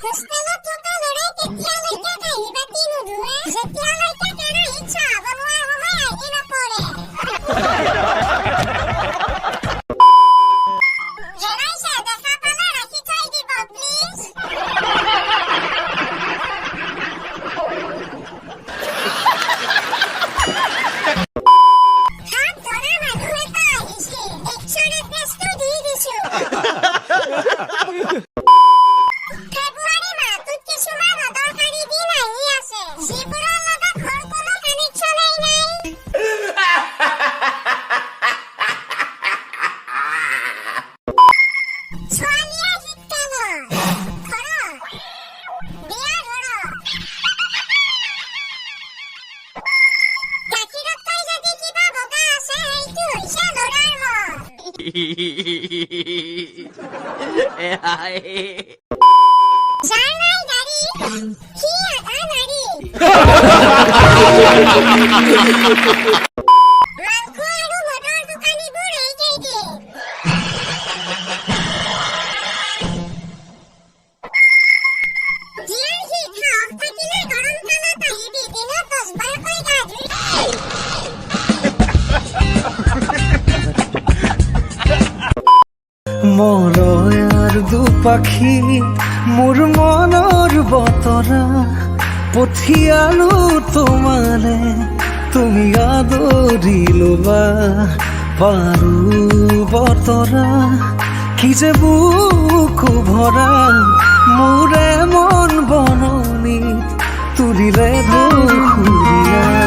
হোষ্টেলত থকা ল'ৰাই কেতিয়ালৈকে কাঁহী বাতি নুধুৱে যেতিয়ালৈকে কেৰাহীত চাহ বনোৱাৰ সময় আহি নপৰে হেৰাইছে দেখা পালে ৰাখি থৈ দিব প্লিজ হাত ধৰা মানুহ এটা আহিছিল এক্সৰ এড্ৰেছটো দি দিছো ফেব্ৰুৱাৰী মাহটোত কিছুমান অদৰকাৰী দিন আহি আছে যিবোৰৰ লগত ঘৰ কোনো কানেকশ্যনেই নাই ছোৱালীয়ে শীতকালৰ ঘৰত বিয়া ঘৰত গাখীৰত তই যদি কিবা বগা আছে সেইটো হৈছে ল'ৰাৰ মন যাৰ নাই গাড়ী সি আধা নাৰী মাংস আৰু মদৰ দোকানীবোৰ এইকেইদিন জীয়াৰ শীত সাহস থাকিলে গৰম কালত আহিবি দিনত 10 বাৰকৈ গা ধুই মৰয়াৰ দুপাখি মোৰ মনৰ বতৰা পঠিয়ালো তোমালে তুমি আদৰি ল'বা পাৰো বতৰা কি যে বুকু ভৰা মোৰে মন বননি তুলিলে ধুৰীয়া